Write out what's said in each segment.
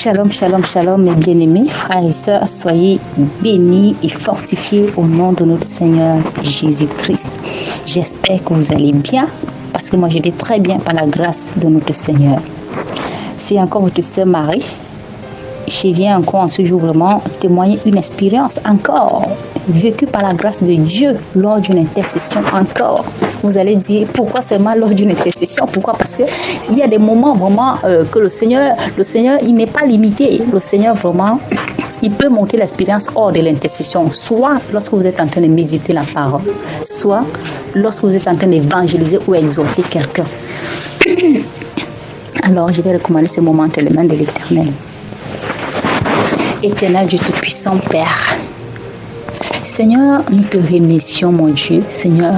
Shalom, shalom, shalom, mes bien-aimés, frères et sœurs, soyez bénis et fortifiés au nom de notre Seigneur Jésus-Christ. J'espère que vous allez bien, parce que moi je vais très bien par la grâce de notre Seigneur. C'est encore votre sœur Marie. Je viens encore en ce jour vraiment témoigner une expérience encore vécue par la grâce de Dieu lors d'une intercession encore. Vous allez dire pourquoi seulement lors d'une intercession? Pourquoi? Parce que il y a des moments vraiment que le Seigneur il n'est pas limité. Le Seigneur vraiment il peut monter l'expérience hors de l'intercession, soit lorsque vous êtes en train de méditer la parole, soit lorsque vous êtes en train d'évangéliser ou exhorter quelqu'un. Alors je vais recommander ce moment entre les mains de l'Éternel. Éternel Dieu Tout-Puissant, Père, Seigneur, nous te remercions, mon Dieu, Seigneur,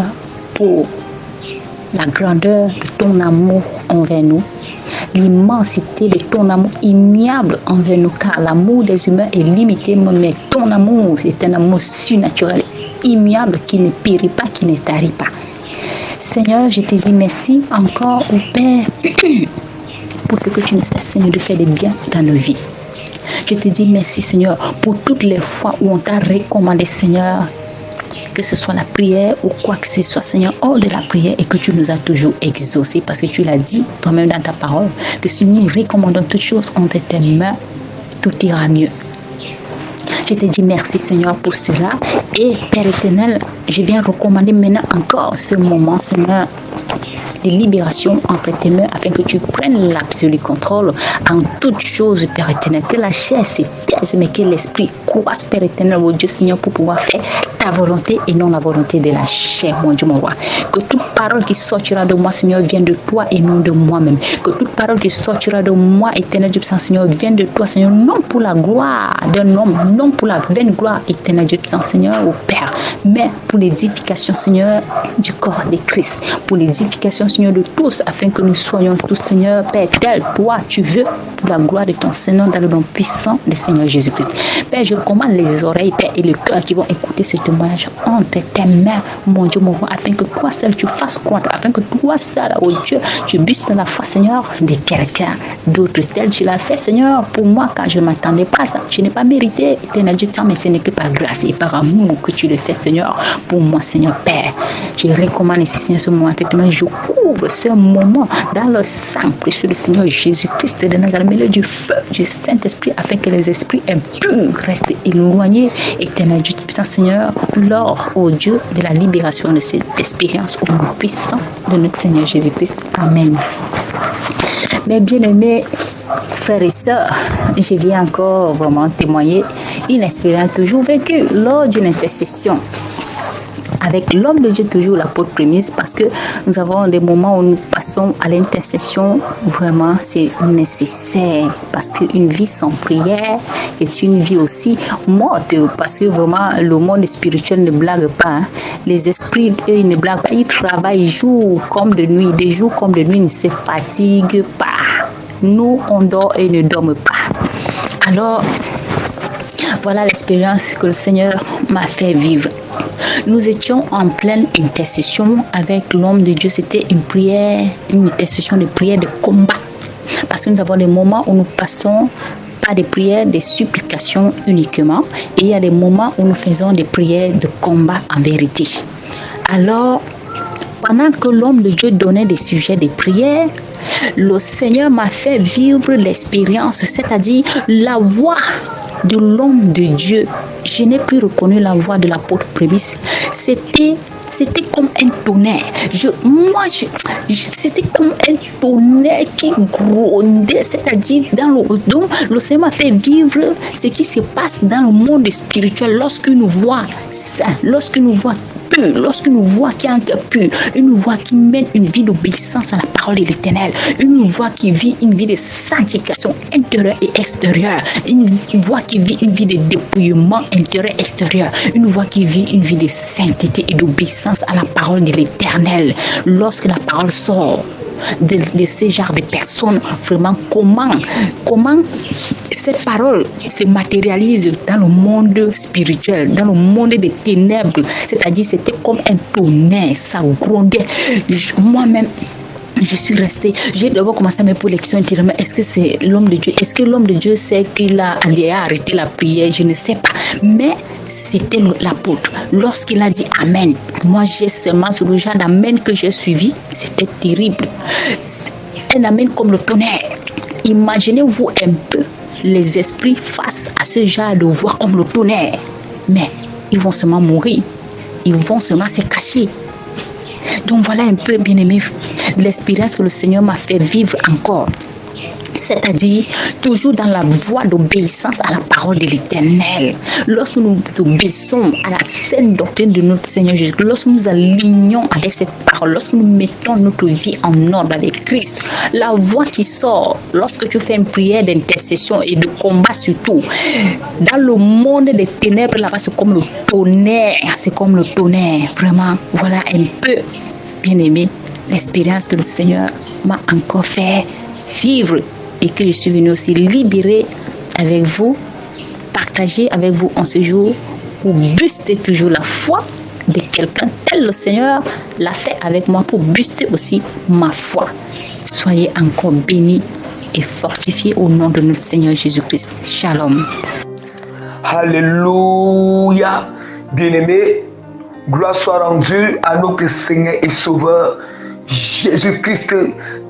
pour la grandeur de ton amour envers nous, l'immensité de ton amour ignoble envers nous, car l'amour des humains est limité, mais ton amour est un amour surnaturel, immuable, qui ne périt pas, qui ne tarit pas. Seigneur, je te dis merci encore au Père pour ce que tu nous cesses de faire de bien dans nos vies. Je te dis merci, Seigneur, pour toutes les fois où on t'a recommandé, Seigneur, que ce soit la prière ou quoi que ce soit, Seigneur, hors de la prière, et que tu nous as toujours exaucés, parce que tu l'as dit toi-même dans ta parole, que si nous recommandons toutes choses entre tes mains, tout ira mieux. Je te dis merci, Seigneur, pour cela. Et Père éternel, je viens recommander maintenant encore ce moment, Seigneur, de libération entre tes mains, afin que tu prennes l'absolu contrôle en toutes choses, Père éternel. Que la chair se taise, mais que l'esprit croisse, Père éternel, mon Dieu, Seigneur, pour pouvoir faire ta volonté et non la volonté de la chair, mon Dieu, mon roi. Que toute parole qui sortira de moi, Seigneur, vienne de toi et non de moi-même. Que toute parole qui sortira de moi, éternel Dieu puissant, Seigneur, vienne de toi, Seigneur, non pour la gloire d'un homme, non pour la vaine gloire, éternel Dieu puissant, Seigneur, au Père, mais pour l'édification, Seigneur, du corps de Christ, pour l'édification, Seigneur, de tous, afin que nous soyons tous, Seigneur, Père, tel toi tu veux, pour la gloire de ton Seigneur, dans le nom puissant du Seigneur Jésus-Christ. Père, je recommande les oreilles, Père, et le cœur qui vont écouter ce témoignage entre tes mains, mon Dieu, mon roi, afin que toi seul tu fasses compte, afin que toi seul, oh Dieu, tu bustes la foi, Seigneur, de quelqu'un d'autre tel tu l'as fait, Seigneur, pour moi, car je ne m'attendais pas à ça. Je n'ai pas mérité, éternel Dieu, mais ce n'est que par grâce et par amour que tu le fais, Seigneur, pour moi, Seigneur, Père. Je recommande ici, Seigneur, ce moment, je couvre ce moment dans le sang précieux du Seigneur Jésus-Christ de Nazareth, mêlé du feu du Saint-Esprit, afin que les esprits impurs restent éloignés, éternel Dieu puissant, Seigneur, lors, ô Dieu, de la libération de cette expérience au nom puissant de notre Seigneur Jésus-Christ. Amen. Mes bien-aimés frères et sœurs, je viens encore vraiment témoigner une expérience toujours vécue lors d'une intercession avec l'homme de Dieu, toujours l'apôtre Prémisse, parce que nous avons des moments où nous passons à l'intercession, vraiment c'est nécessaire, parce qu'une vie sans prière est une vie aussi morte, parce que vraiment le monde spirituel ne blague pas, hein. Les esprits, eux, ils ne blaguent pas, ils travaillent jour comme de nuit, des jours comme de nuit, ils ne se fatiguent pas. Nous, on dort et ne dorment pas. Alors, voilà l'expérience que le Seigneur m'a fait vivre. Nous étions en pleine intercession avec l'homme de Dieu. C'était une prière, une intercession de prière de combat. Parce que nous avons des moments où nous passons pas des prières, des supplications uniquement. Et il y a des moments où nous faisons des prières de combat en vérité. Alors, pendant que l'homme de Dieu donnait des sujets de prière, le Seigneur m'a fait vivre l'expérience, c'est-à-dire la voix de l'homme de Dieu. Je n'ai plus reconnu la voix de l'apôtre Prémisse. C'était comme un tonnerre. C'était comme un tonnerre qui grondait, c'est-à-dire dans le Seigneur m'a fait vivre ce qui se passe dans le monde spirituel lorsqu'une voix sainte, lorsqu'une voix pure, lorsqu'une voix qui est un cœur pur, une voix qui mène une vie d'obéissance à la parole de l'Éternel, une voix qui vit une vie de sanctification intérieure et extérieure, une voix qui vit une vie de dépouillement intérieur et extérieur, une voix qui vit une vie de sainteté et d'obéissance à la parole de l'Éternel. Lorsque la parole sort de ces genres de personnes, vraiment comment cette parole se matérialise dans le monde spirituel, dans le monde des ténèbres, c'est-à-dire c'était comme un tonnerre, ça grondait. Moi-même, je suis restée. J'ai d'abord commencé à me poser les questions intérieurement. Est-ce que c'est l'homme de Dieu? Est-ce que l'homme de Dieu sait qu'il a arrêté la prière? Je ne sais pas. Mais c'était l'apôtre. Lorsqu'il a dit Amen, moi j'ai seulement sur le genre d'Amen que j'ai suivi. C'était terrible. Un Amen comme le tonnerre. Imaginez-vous un peu les esprits face à ce genre de voix comme le tonnerre. Mais ils vont seulement mourir. Ils vont seulement se cacher. Donc voilà un peu, bien aimé, l'expérience que le Seigneur m'a fait vivre encore. C'est-à-dire toujours dans la voie d'obéissance à la parole de l'Éternel. Lorsque nous obéissons à la saine doctrine de notre Seigneur Jésus, lorsque nous alignons avec cette parole, lorsque nous mettons notre vie en ordre avec Christ, la voix qui sort lorsque tu fais une prière d'intercession et de combat surtout, dans le monde des ténèbres, là-bas, c'est comme le tonnerre. C'est comme le tonnerre. Vraiment, voilà un peu, bien aimé, l'expérience que le Seigneur m'a encore fait vivre. Et que je suis venue aussi libérer avec vous, partager avec vous en ce jour pour booster toujours la foi de quelqu'un tel le Seigneur l'a fait avec moi pour booster aussi ma foi. Soyez encore bénis et fortifiés au nom de notre Seigneur Jésus-Christ. Shalom. Alléluia. Bien-aimés, gloire soit rendue à notre Seigneur et Sauveur Jésus-Christ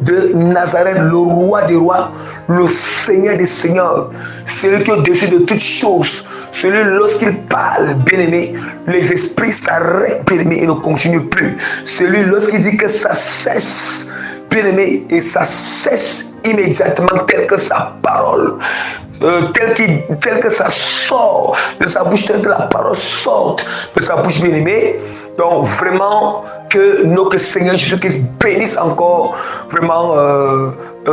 de Nazareth, le roi des rois, le Seigneur des seigneurs, celui qui est au-dessus de toutes choses, celui lorsqu'il parle, bien-aimé, les esprits s'arrêtent, bien-aimé, et ne continuent plus. Celui lorsqu'il dit que ça cesse, bien-aimé, et ça cesse immédiatement tel que sa parole. Tel que ça sort de sa bouche, tel que la parole sort de sa bouche, bien-aimée. Donc vraiment que notre Seigneur Jésus-Christ bénisse encore vraiment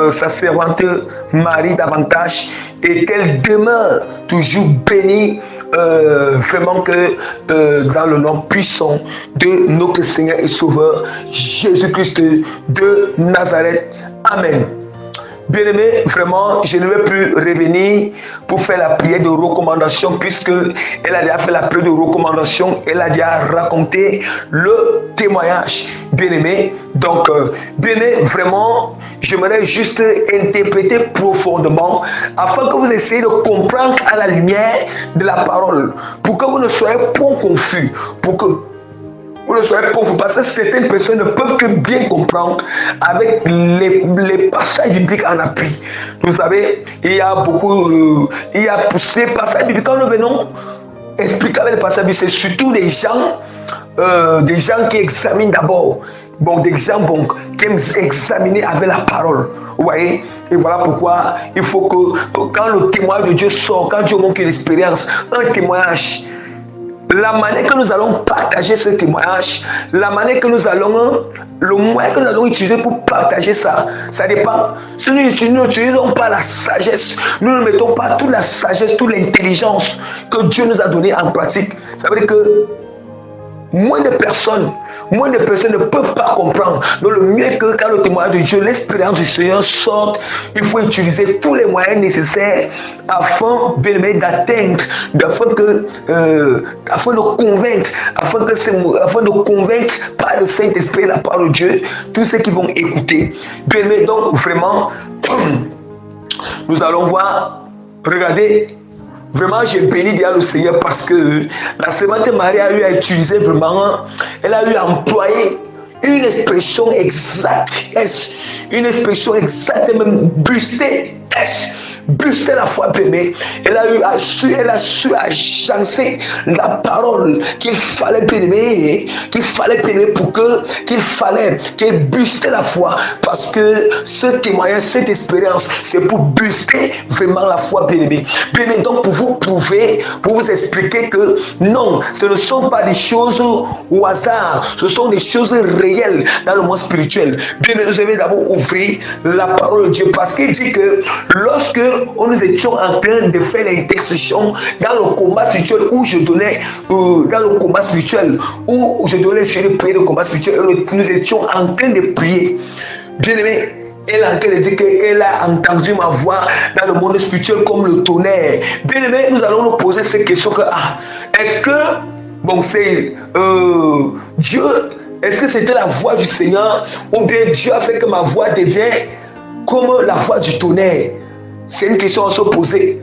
sa servante Marie davantage et qu'elle demeure toujours bénie. Vraiment que dans le nom puissant de notre Seigneur et Sauveur Jésus-Christ de Nazareth. Amen. Bien-aimé, vraiment, je ne vais plus revenir pour faire la prière de recommandation puisque elle a déjà fait la prière de recommandation, elle a déjà raconté le témoignage. Bien-aimé, donc, bien-aimé, vraiment, j'aimerais juste interpréter profondément afin que vous essayiez de comprendre à la lumière de la parole, pour que vous ne soyez pas confus, pour que vous ne soyez pas, parce que certaines personnes ne peuvent que bien comprendre avec les passages bibliques en appui. Vous savez, il y a beaucoup, il y a ces passages bibliques. Quand nous venons expliquer avec les passages bibliques, c'est surtout des gens qui examinent d'abord. Bon, des gens qui aiment examiner avec la parole. Vous voyez? Et voilà pourquoi il faut que quand le témoignage de Dieu sort, quand Dieu montre une expérience, un témoignage, la manière que nous allons partager ce témoignage, la manière que nous allons, le moyen que nous allons utiliser pour partager ça, ça dépend. Si nous n'utilisons pas la sagesse, nous ne mettons pas toute la sagesse, toute l'intelligence que Dieu nous a donnée en pratique, ça veut dire que moins de personnes ne peuvent pas comprendre. Donc le mieux que quand le témoignage de Dieu, l'expérience du Seigneur sorte, il faut utiliser tous les moyens nécessaires afin d'atteindre, afin de convaincre par le Saint-Esprit, la parole de Dieu, tous ceux qui vont écouter. Bien aimé, donc vraiment, nous allons voir, regardez. Vraiment, j'ai béni déjà le Seigneur parce que la servante Marie a eu à utiliser vraiment, elle a eu à employer une expression exacte, une expression exacte, même booster la foi bénie. Elle a su agencer la parole qu'il fallait bénir, qu'il fallait qu'elle booster la foi, parce que ce témoignage, cette expérience, c'est pour booster vraiment la foi bénie. Donc pour vous prouver, pour vous expliquer que non, ce ne sont pas des choses au hasard, ce sont des choses réelles dans le monde spirituel. Bien, nous devons d'abord ouvrir la parole de Dieu, parce qu'il dit que lorsque nous étions en train de faire l'intercession dans le combat spirituel où je donnais sur le prière de combat spirituel, nous étions en train de prier. Bien aimé, elle a en train de dire qu'elle a entendu ma voix dans le monde spirituel comme le tonnerre. Bien aimé, nous allons nous poser cette question que est-ce que c'est Dieu est-ce que c'était la voix du Seigneur ou bien Dieu a fait que ma voix devienne comme la voix du tonnerre? C'est une question à se poser.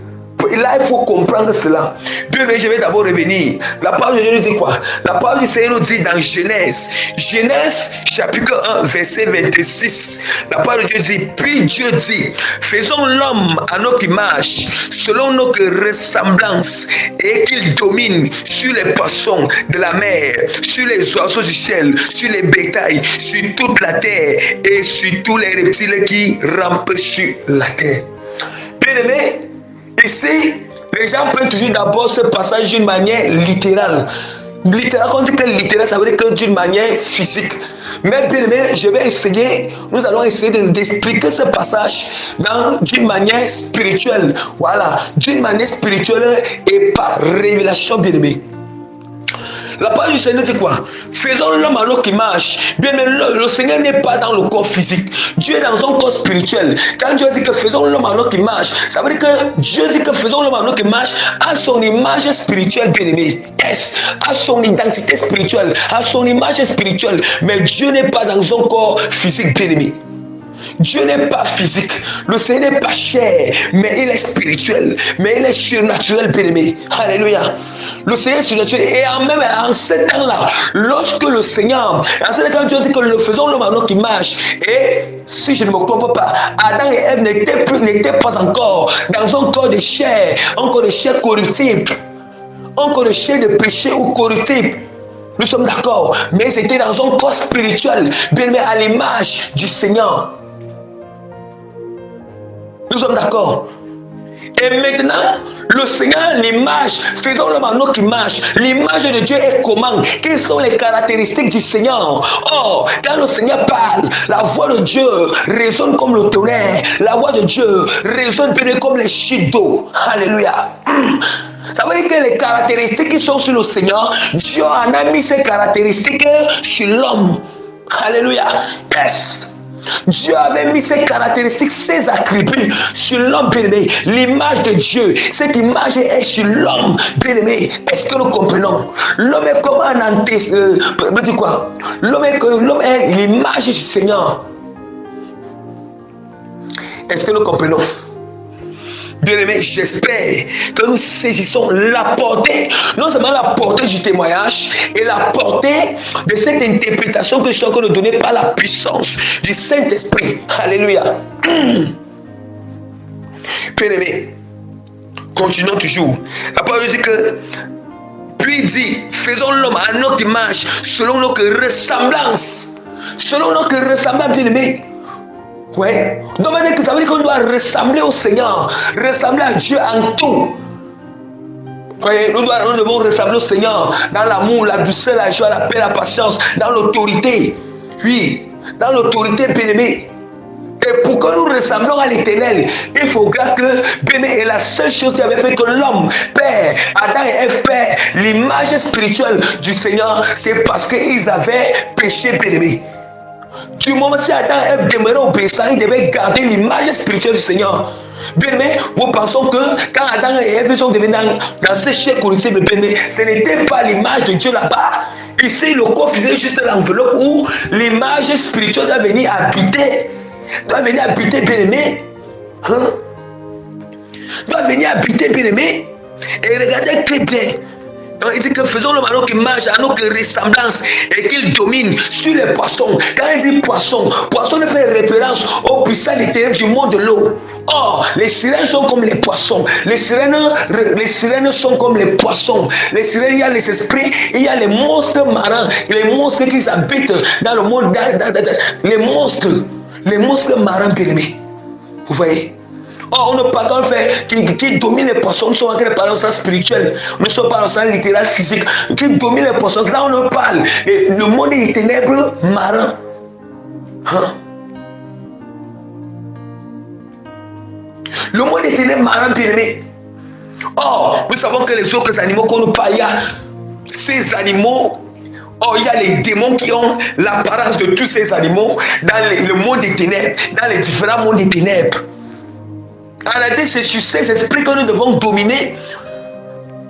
Là, il faut comprendre cela. Bien, mais je vais d'abord revenir. La parole de Dieu nous dit quoi? La parole du Seigneur nous dit dans Genèse, chapitre 1, verset 26. La parole de Dieu dit, puis Dieu dit, faisons l'homme à notre image, selon notre ressemblance, et qu'il domine sur les poissons de la mer, sur les oiseaux du ciel, sur les bétails, sur toute la terre, et sur tous les reptiles qui rampent sur la terre. Bien aimé, ici, les gens prennent toujours d'abord ce passage d'une manière littérale. Littéral, quand on dit que littéral, ça veut dire que d'une manière physique. Mais bien aimé, nous allons essayer d'expliquer ce passage d'une manière spirituelle. Voilà, d'une manière spirituelle et par révélation, bien aimé. La parole du Seigneur dit quoi? Faisons l'homme à notre image. Bien, mais le Seigneur n'est pas dans le corps physique. Dieu est dans un corps spirituel. Quand Dieu dit que faisons l'homme à notre image, ça veut dire que Dieu dit que faisons l'homme à notre image, à son image spirituelle, bien aimé. Yes, à son identité spirituelle, à son image spirituelle. Mais Dieu n'est pas dans un corps physique, bien aimé. Dieu n'est pas physique, le Seigneur n'est pas chair, mais il est spirituel, mais il est surnaturel, bien-aimé. Alléluia. Le Seigneur est surnaturel. Et en ce temps-là, lorsque le Seigneur, en ce temps, Dieu dit que nous faisons l'homme à notre image, et si je ne me trompe pas, Adam et Ève n'étaient pas encore dans un corps de chair, un corps de chair corruptible, un corps de chair de péché ou corruptible. Nous sommes d'accord, mais c'était dans un corps spirituel, bien aimé, à l'image du Seigneur. Nous sommes d'accord. Et maintenant, le Seigneur, l'image, faisons l'homme à notre image. L'image de Dieu est comment? Quelles sont les caractéristiques du Seigneur? Oh, quand le Seigneur parle, la voix de Dieu résonne comme le tonnerre. La voix de Dieu résonne comme les chutes d'eau. Alléluia. Ça veut dire que les caractéristiques qui sont sur le Seigneur, Dieu en a mis ces caractéristiques sur l'homme. Alléluia. Yes. Dieu avait mis ses caractéristiques, ses attributs sur l'homme bien-aimé. L'image de Dieu, cette image est sur l'homme bien-aimé. Est-ce que nous comprenons? L'homme est comme un antécédent. L'homme est l'image du Seigneur. Est-ce que nous comprenons? Bien-aimés, j'espère que nous saisissons la portée, non seulement la portée du témoignage et la portée de cette interprétation que je suis en train de donner par la puissance du Saint-Esprit. Alléluia. Bien-aimés, continuons toujours. La parole dit que, puis dit, faisons l'homme à notre image, selon notre ressemblance. Selon notre ressemblance, bien-aimés. Ouais. Donc, ça veut dire qu'on doit ressembler au Seigneur, ressembler à Dieu en tout. Ouais. Nous devons ressembler au Seigneur dans l'amour, la douceur, la joie, la paix, la patience, dans l'autorité. Oui, dans l'autorité, bien-aimé. Et pour que nous ressemblons à l'Éternel, il faudra que, bien-aimé, et la seule chose qui avait fait que l'homme perd, Adam et Ève perd l'image spirituelle du Seigneur, c'est parce qu'ils avaient péché, bien-aimé. Du moment si Adam et Ève demeuraient obéissants, ils devaient garder l'image spirituelle du Seigneur. Bien aimé, nous pensons que quand Adam et Ève sont devenus dans ces chairs corruptibles, bien aimé, ce n'était pas l'image de Dieu là-bas. Ici, le corps faisait juste l'enveloppe où l'image spirituelle doit venir habiter. Doit venir habiter, bien aimé. Hein? Doit venir habiter, bien aimé. Et regardez très bien. Il dit que faisons l'homme à notre image, à notre ressemblance, et qu'il domine sur les poissons. Quand il dit poisson, poisson ne fait référence aux puissants des ténèbres du monde de l'eau. Or, les sirènes sont comme les poissons. Les sirènes sont comme les poissons. Les sirènes, il y a les esprits, il y a les monstres marins, les monstres qui habitent dans le monde, les monstres marins, bien aimés. Vous voyez? Or, on ne parle pas fait qui domine les poissons. Nous sommes en train de parler au sens spirituel. Nous ne sommes pas au sens littéral physique. Qui domine les poissons. Là, on ne parle. Le monde des ténèbres marins. Hein? Le monde des ténèbres marins, bien aimé. Or, nous savons que les autres animaux qu'on nous parle, il y a ces animaux. Or, il y a les démons qui ont l'apparence de tous ces animaux dans le monde des ténèbres, dans les différents mondes des ténèbres. En réalité, c'est sur ces esprits que nous devons dominer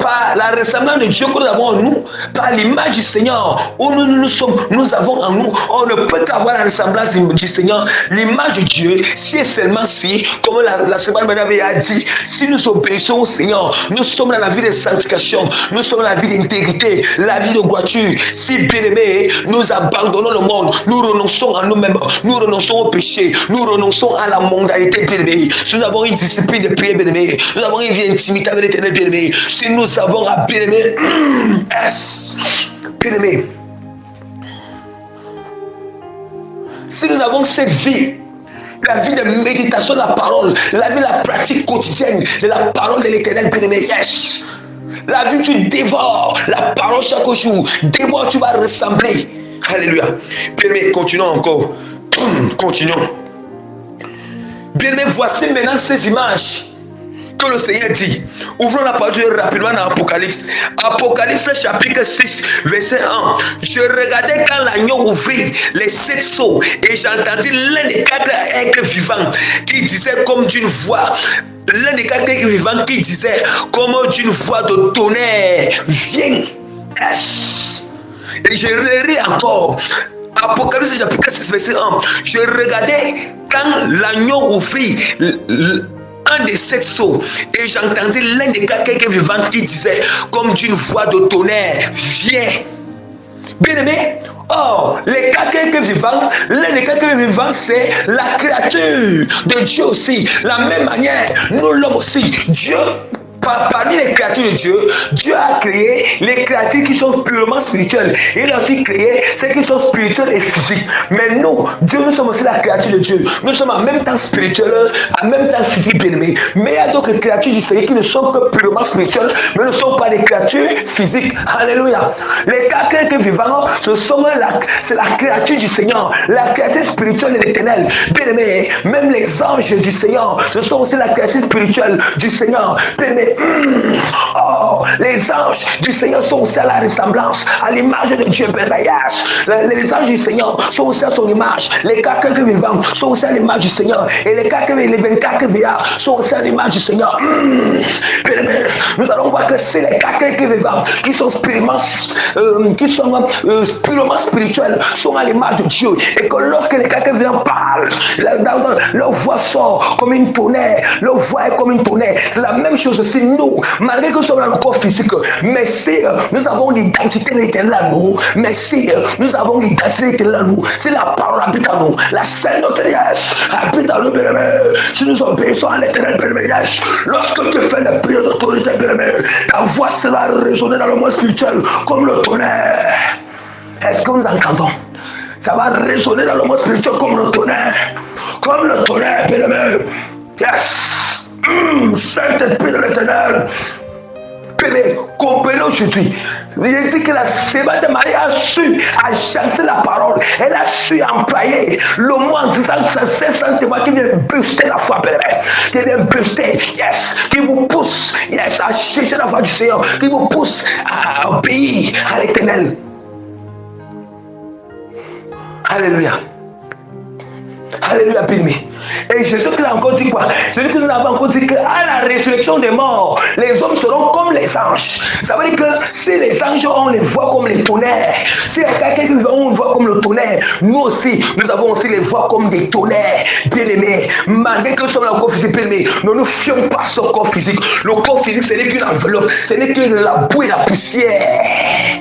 par la ressemblance de Dieu que nous avons en nous, par l'image du Seigneur, où nous avons en nous, on ne peut qu'avoir la ressemblance du Seigneur, l'image de Dieu, si et seulement si, comme la semaine dernière avait dit, si nous obéissons au Seigneur, nous sommes dans la vie de sanctification, nous sommes dans la vie d'intégrité, la vie de droiture. Si bien aimé, nous abandonnons le monde, nous renonçons à nous-mêmes, nous renonçons au péché, nous renonçons à la mondialité, bien aimé. Si nous avons une discipline de prière, bien aimé, nous avons une vie intimité avec l'Éternel, bien aimé. Si nous avons à bien aimé, bien aimé. Si nous avons cette vie, la vie de méditation de la parole, la vie de la pratique quotidienne de la parole de l'Éternel, bien-aimé, la vie tu dévores la parole chaque jour, dévore, tu vas ressembler. Alléluia. Bien-aimé, continuons encore. Continuons. Bien-aimé, voici maintenant ces images que le Seigneur dit. Ouvrons la parole rapidement dans Apocalypse. Apocalypse chapitre 6, verset 1. Je regardais quand l'agneau ouvrit les 7 sceaux et j'entendis l'un des 4 êtres vivants qui disait comme d'une voix. L'un des 4 êtres vivants qui disait comme d'une voix de tonnerre. Viens. Et je relis encore. Apocalypse chapitre 6, verset 1. Je regardais quand l'agneau ouvrit un des 7 sceaux et j'entendis l'un des 4 êtres vivants qui disait comme d'une voix de tonnerre, viens. Bien aimé, or les 4 êtres vivants, l'un des 4 êtres vivants c'est la créature de Dieu aussi. La même manière, nous l'homme aussi, Dieu. Parmi les créatures de Dieu, Dieu a créé les créatures qui sont purement spirituelles. Il a aussi créé celles qui sont spirituelles et physiques. Mais nous, Dieu, nous sommes aussi la créature de Dieu. Nous sommes en même temps spirituels, en même temps physiques, bien aimés. Mais il y a d'autres créatures du Seigneur qui ne sont que purement spirituelles, mais ne sont pas des créatures physiques. Alléluia. Les 4 êtres vivants, c'est la créature du Seigneur, la créature spirituelle de l'Éternel. Bien aimé, même les anges du Seigneur, ce sont aussi la créature spirituelle du Seigneur. Bien aimé, oh, les anges du Seigneur sont aussi à la ressemblance, à l'image de Dieu. Les anges du Seigneur sont aussi à son image. Les 4 êtres vivants sont aussi à l'image du Seigneur. Et les 24 vieillards sont aussi à l'image du Seigneur. Nous allons voir que c'est les 4 êtres vivants qui sont purement spirituels, sont à l'image de Dieu. Et que lorsque les 4 êtres vivants parlent, leur voix sort comme une tonnerre. Leur voix est comme une tonnerre. C'est la même chose aussi. Nous, malgré que nous sommes dans le corps physique, mais si nous avons l'identité de l'Éternel à nous, mais si nous avons l'identité de l'Éternel à nous, si la parole habite en nous, la scène de Dieu habite en nous, si nous obéissons à l'Éternel, lorsque tu fais la prière d'autorité, ta voix sera résonner dans le monde spirituel comme le tonnerre. Est-ce que nous entendons? Ça va résonner dans le monde spirituel comme le tonnerre. Comme le tonnerre, yes. Saint-Esprit de l'Éternel, comprenez aujourd'hui. Il dit que la servante de Marie a su agencer la parole. Elle a su employer le mot en disant que c'est Saint-Esprit qui vient booster la foi, qui vient booster, yes, qui vous pousse, yes, à chercher la foi du Seigneur, qui vous pousse à obéir à l'Éternel. Alléluia. Alléluia, bien-aimé. Et Jésus a encore dit quoi? Jésus nous a encore dit qu'à la résurrection des morts, les hommes seront comme les anges. Ça veut dire que si les anges, on les voit comme les tonnerres, si quelqu'un qui on voit comme le tonnerre, nous aussi, nous avons aussi les voix comme des tonnerres. Bien-aimés, malgré que nous sommes dans le corps physique, bien-aimés, ne nous fions pas sur le corps physique. Le corps physique, ce n'est qu'une enveloppe, ce n'est que la boue et la poussière.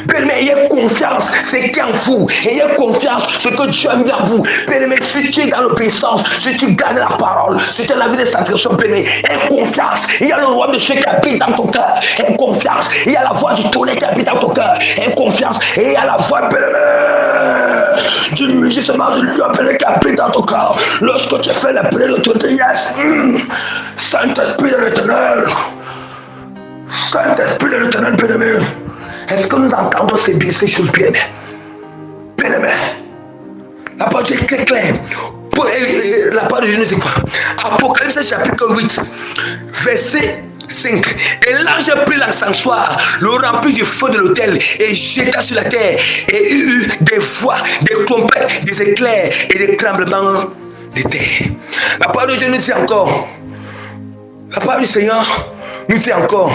Bien-aimé, ayez confiance, c'est qui en vous. Ayez confiance, ce que Dieu a mis en vous. Bien-aimé, si tu es dans l'obéissance, si tu gardes la parole, si tu as la vie de sanctification, bien-aimé, aie confiance. Il y a le roi de Dieu qui habite dans ton cœur. Aie confiance. Il y a la voix du tonnerre qui habite dans ton cœur. Aie confiance. Et il y a la voix, bien-aimé, du mugissement de Dieu, bien-aimé, qui habite dans ton cœur. Lorsque tu fais la prière de ton Dieu, yes. Saint-Esprit de l'Éternel. Saint-Esprit de l'Éternel, bien-aimé. Est-ce que nous entendons ces choses bien? Bien aimé. La parole de Dieu est claire. La parole de Dieu nous dit quoi? Apocalypse chapitre 8, verset 5. Et l'ange prit l'encensoir, le remplit du feu de l'autel et jeta sur la terre. Et il y eut des voix, des trompettes, des éclairs et des tremblements de terre. La parole de Dieu nous dit encore. La parole du Seigneur nous dit encore,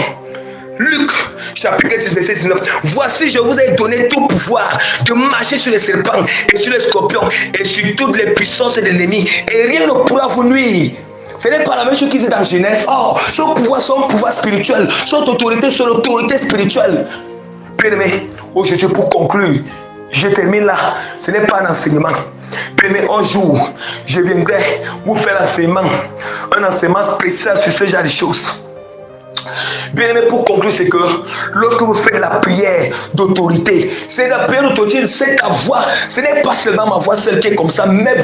Luc chapitre 10 verset 19, voici je vous ai donné tout pouvoir de marcher sur les serpents et sur les scorpions et sur toutes les puissances de l'ennemi et rien ne pourra vous nuire. Ce n'est pas la même chose qui dit dans Genèse. Oh, son pouvoir, son pouvoir spirituel, son autorité, son autorité spirituelle. Bien-aimé, aujourd'hui pour conclure, je termine là. Ce n'est pas un enseignement. Bien-aimé, un jour, je viendrai vous faire un enseignement spécial sur ce genre de choses. Bien aimé, pour conclure, c'est que lorsque vous faites la prière d'autorité, c'est la prière d'autorité, c'est ta voix. Ce n'est pas seulement ma voix seule qui est comme ça, mais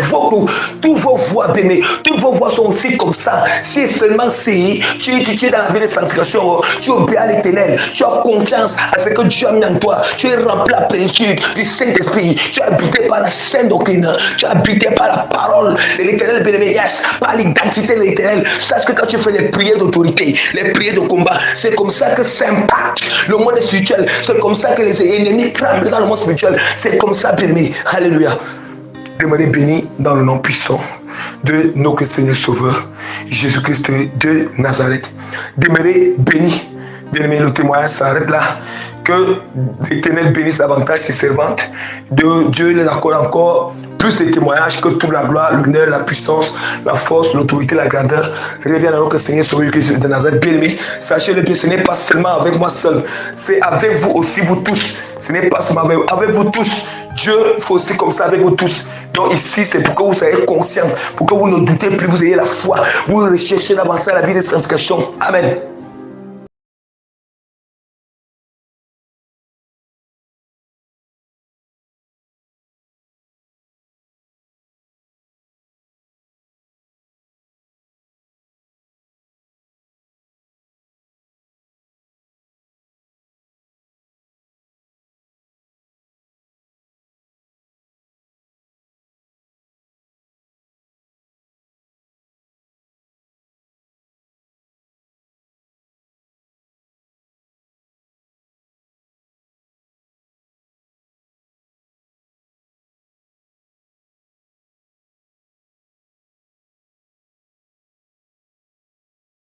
toutes vos voix, bien aimé, toutes vos voix sont aussi comme ça. Si seulement si tu es dans la vie de sanctification, tu obéis à l'Éternel, tu as confiance à ce que Dieu a mis en toi, tu es rempli à la plénitude du Saint-Esprit, tu es habité par la sainte doctrine, tu es habité par la parole de l'Éternel, bien aimé, yes, par l'identité de l'Éternel. Sache que quand tu fais les prières d'autorité, les prières de combat, c'est comme ça que ça impacte le monde spirituel. C'est comme ça que les ennemis tremblent dans le monde spirituel. C'est comme ça, bien-aimé. Alléluia. Demeurez bénis dans le nom puissant de notre Seigneur Sauveur, Jésus-Christ de Nazareth. Demeurez bénis. Bien-aimé, le témoignage s'arrête là. Que l'Éternel bénisse davantage ses servantes. Dieu les accorde encore plus de témoignages, que toute la gloire, l'honneur, la puissance, la force, l'autorité, la grandeur reviennent à notre Seigneur Sauveur Christ de Nazareth. Bien-aimé, sachez-le bien, ce n'est pas seulement avec moi seul, c'est avec vous aussi, vous tous. Ce n'est pas seulement avec vous tous. Dieu fait aussi comme ça avec vous tous. Donc ici, c'est pour que vous soyez conscients, pour que vous ne doutez plus, vous ayez la foi, vous recherchez d'avancer à la vie de sanctification. Amen.